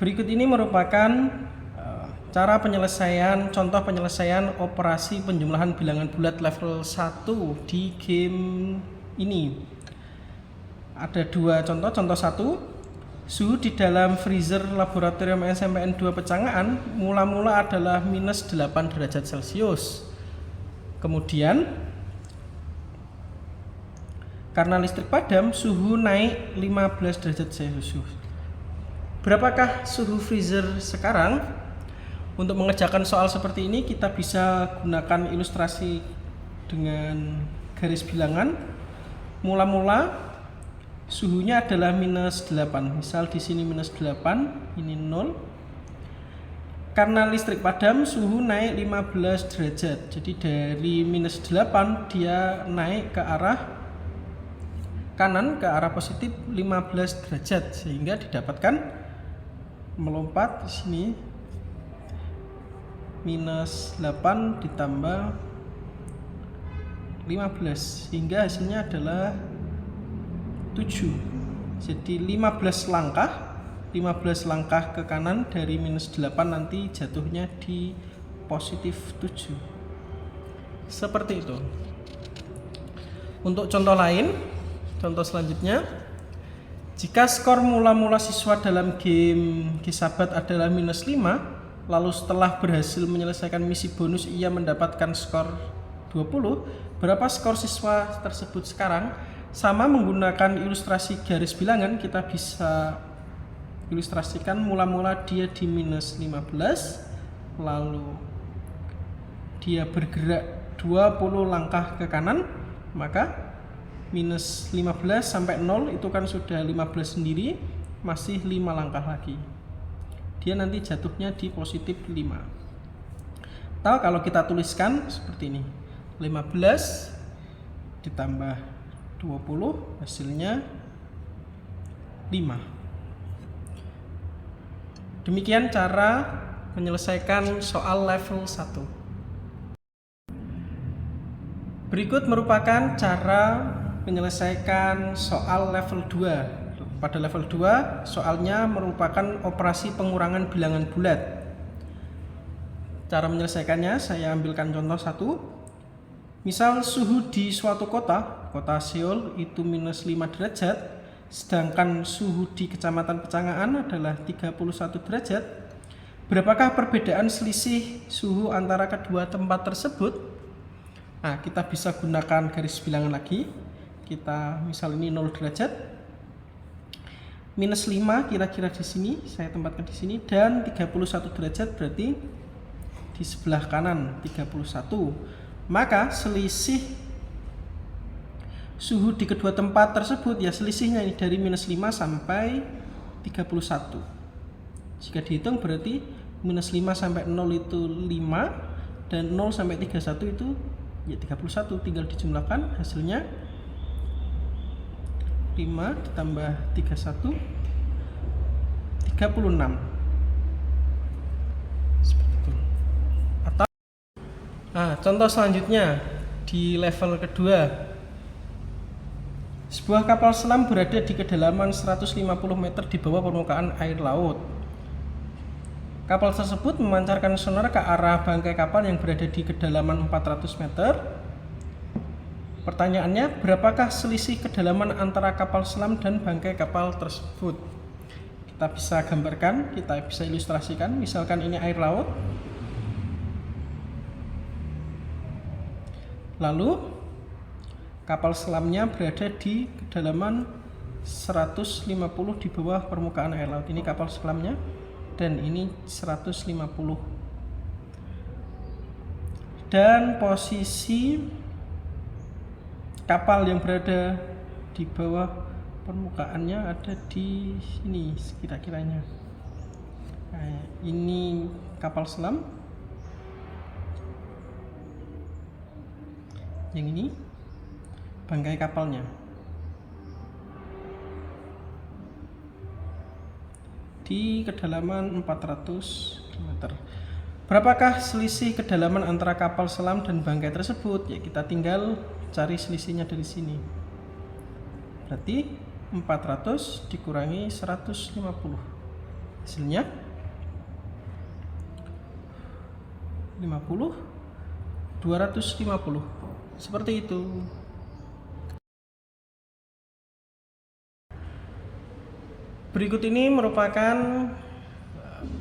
Berikut ini merupakan cara penyelesaian, contoh penyelesaian operasi penjumlahan bilangan bulat level 1 di game ini. Ada dua contoh. Contoh 1, suhu di dalam freezer laboratorium SMPN 2 Pecangaan mula-mula adalah minus 8 derajat Celcius. Kemudian karena listrik padam, suhu naik 15 derajat Celcius. Berapakah suhu freezer sekarang? Untuk mengerjakan soal seperti ini, kita bisa gunakan ilustrasi dengan garis bilangan. Mula-mula suhunya adalah minus 8. Misal di sini minus 8, ini 0. Karena listrik padam, suhu naik 15 derajat. Jadi dari minus 8 dia naik ke arah kanan, ke arah positif 15 derajat, sehingga didapatkan melompat di sini minus 8 ditambah 15, sehingga hasilnya adalah 7. Jadi 15 langkah ke kanan dari minus 8 nanti jatuhnya di positif 7. Seperti itu. Untuk contoh lain, contoh selanjutnya, jika skor mula-mula siswa dalam game Gisabat adalah minus 5, lalu setelah berhasil menyelesaikan misi bonus ia mendapatkan skor 20, berapa skor siswa tersebut sekarang? Sama menggunakan ilustrasi garis bilangan, kita bisa ilustrasikan mula-mula dia di minus 15, lalu dia bergerak 20 langkah ke kanan, maka minus 15 sampai 0 itu kan sudah 15 sendiri, masih 5 langkah lagi. Dia nanti jatuhnya di positif 5. Atau kalau kita tuliskan seperti ini, 15 ditambah 20 hasilnya 5. Demikian cara menyelesaikan soal level 1. Berikut merupakan cara menyelesaikan soal level 2. Pada level 2, soalnya merupakan operasi pengurangan bilangan bulat. Cara menyelesaikannya, saya ambilkan contoh 1. Misal suhu di suatu kota Seoul itu minus 5 derajat, sedangkan suhu di Kecamatan Pecangaan adalah 31 derajat. Berapakah perbedaan selisih suhu antara kedua tempat tersebut? Nah, kita bisa gunakan garis bilangan lagi. Kita misal ini 0 derajat. Minus 5 kira-kira di sini, saya tempatkan di sini, dan 31 derajat berarti di sebelah kanan 31. Maka selisih suhu di kedua tempat tersebut ya selisihnya ini dari minus 5 sampai 31. Jika dihitung berarti minus 5 sampai 0 itu 5, dan 0 sampai 31 itu ya 31, tinggal dijumlahkan hasilnya 5 ditambah 31 36. Seperti itu. Atau contoh selanjutnya di level kedua. Sebuah kapal selam berada di kedalaman 150 meter di bawah permukaan air laut. Kapal tersebut memancarkan sonar ke arah bangkai kapal yang berada di kedalaman 400 meter. Pertanyaannya, berapakah selisih kedalaman antara kapal selam dan bangkai kapal tersebut? Kita bisa gambarkan, kita bisa ilustrasikan. Misalkan ini air laut. Lalu kapal selamnya berada di kedalaman 150 di bawah permukaan air laut. Ini kapal selamnya dan ini 150. Dan posisi kapal yang berada di bawah permukaannya ada di sini kira-kiranya. Nah, ini kapal selam. Yang ini bangkai kapalnya. Di kedalaman 400 meter. Berapakah selisih kedalaman antara kapal selam dan bangkai tersebut? Ya, kita tinggal cari selisihnya dari sini. Berarti 400 dikurangi 150. Hasilnya 50, 250. Seperti itu. Berikut ini merupakan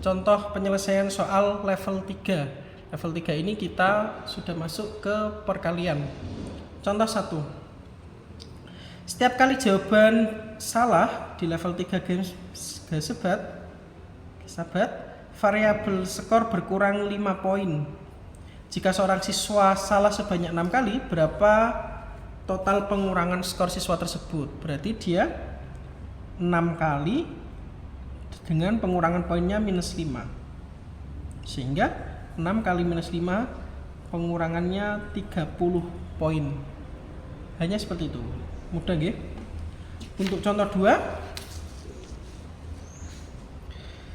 contoh penyelesaian soal level 3. Level 3 ini kita sudah masuk ke perkalian. Contoh 1. Setiap kali jawaban salah di level 3 Gesabat, variabel skor berkurang 5 poin. Jika seorang siswa salah sebanyak 6 kali, berapa total pengurangan skor siswa tersebut? Berarti dia 6 kali dengan pengurangan poinnya minus 5. Sehingga 6 kali minus 5 pengurangannya 30 poin. Hanya seperti itu. Mudah nggih? Untuk contoh 2,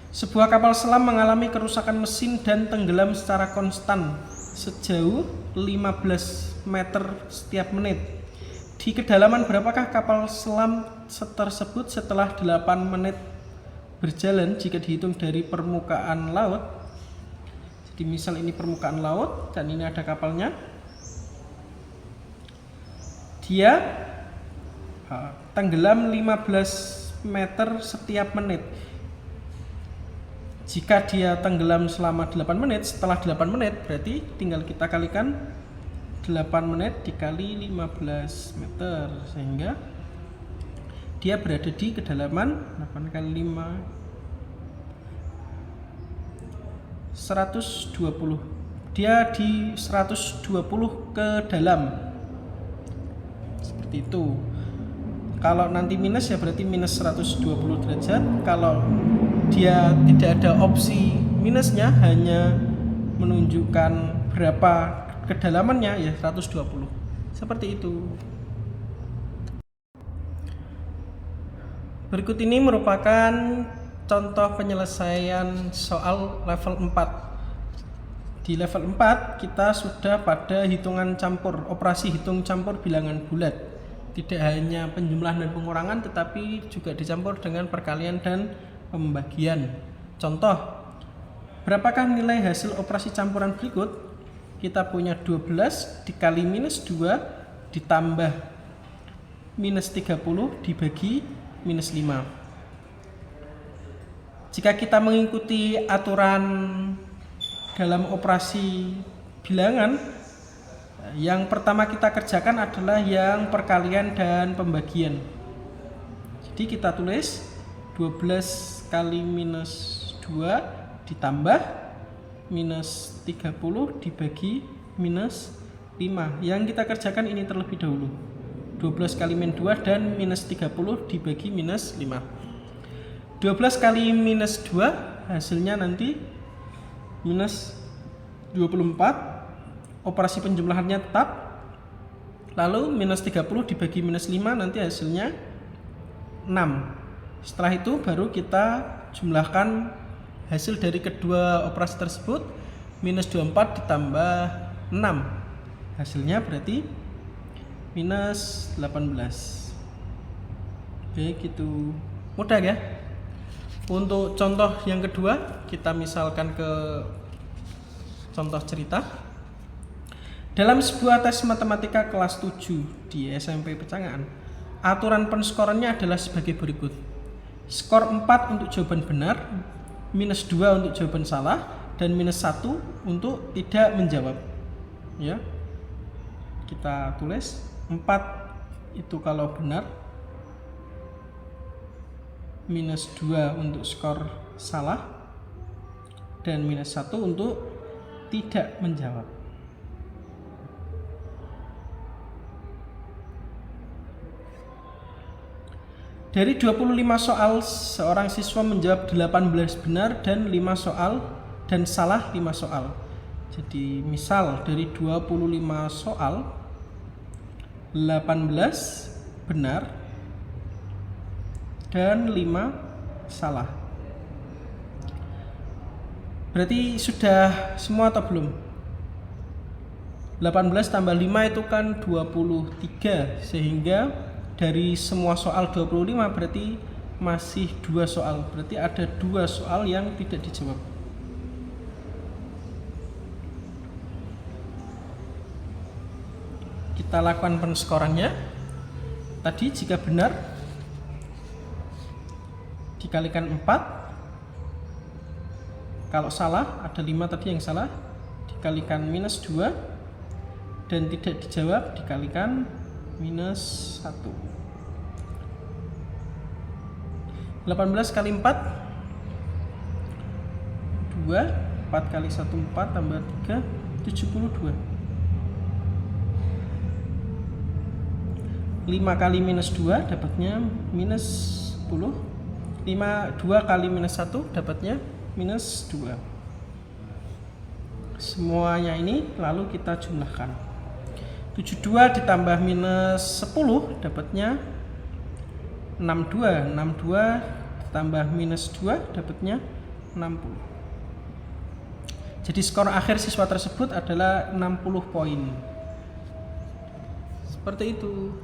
sebuah kapal selam mengalami kerusakan mesin dan tenggelam secara konstan sejauh 15 meter setiap menit. Di kedalaman berapakah kapal selam tersebut setelah 8 menit berjalan jika dihitung dari permukaan laut? Jadi misal ini permukaan laut dan ini ada kapalnya. Dia tenggelam 15 meter setiap menit. Jika dia tenggelam selama 8 menit, setelah 8 menit berarti tinggal kita kalikan 8 menit dikali 15 meter, sehingga dia berada di kedalaman 8 kali 5 120. Dia di 120 ke dalam. Seperti itu. Kalau nanti minus ya berarti minus 120 derajat. Kalau dia tidak ada opsi minusnya, hanya menunjukkan berapa kedalamannya, ya 120. Seperti itu. Berikut ini merupakan contoh penyelesaian soal level 4. Di level 4 kita sudah pada hitungan campur, operasi hitung campur bilangan bulat. Tidak hanya penjumlahan dan pengurangan, tetapi juga dicampur dengan perkalian dan pembagian. Contoh, berapakah nilai hasil operasi campuran berikut? Kita punya 12 dikali minus 2 ditambah minus 30 dibagi minus 5. Jika kita mengikuti aturan dalam operasi bilangan, yang pertama kita kerjakan adalah yang perkalian dan pembagian. Jadi kita tulis 12 kali minus 2 ditambah minus 30 dibagi minus 5. Yang kita kerjakan ini terlebih dahulu. 12 kali min 2 dan minus 30 dibagi minus 5. 12 kali minus 2 hasilnya nanti minus 24. Operasi penjumlahannya tetap. Lalu minus 30 dibagi minus 5 nanti hasilnya 6. Setelah itu baru kita jumlahkan hasil dari kedua operasi tersebut. Minus 24 ditambah 6, hasilnya berarti minus 18. Begitu. Mudah ya. Untuk contoh yang kedua, kita misalkan ke contoh cerita. Dalam sebuah tes matematika kelas 7 di SMP Pecangan, aturan penskorannya adalah sebagai berikut. Skor 4 untuk jawaban benar, minus 2 untuk jawaban salah, dan minus 1 untuk tidak menjawab. Ya. Kita tulis 4 itu kalau benar, minus 2 untuk skor salah, dan minus 1 untuk tidak menjawab. Dari 25 soal, seorang siswa menjawab 18 benar dan 5 soal dan salah 5 soal. Jadi misal dari 25 soal 18 benar dan 5 salah. Berarti sudah semua atau belum? 18 tambah 5 itu kan 23, sehingga dari semua soal 25 berarti masih 2 soal, berarti ada 2 soal yang tidak dijawab. Kita lakukan penskorannya. Tadi jika benar dikalikan 4, kalau salah ada 5 tadi yang salah dikalikan minus 2, dan tidak dijawab dikalikan minus 1. 18 kali 4 2, 4 kali 1 4 tambah 3 72. 5 kali minus 2 dapatnya minus 10. 2 kali minus 1 dapatnya minus 2. Semuanya ini lalu kita jumlahkan. 72 ditambah minus 10 dapatnya 62. 62 ditambah minus 2 dapatnya 60. Jadi skor akhir siswa tersebut adalah 60 poin. Seperti itu.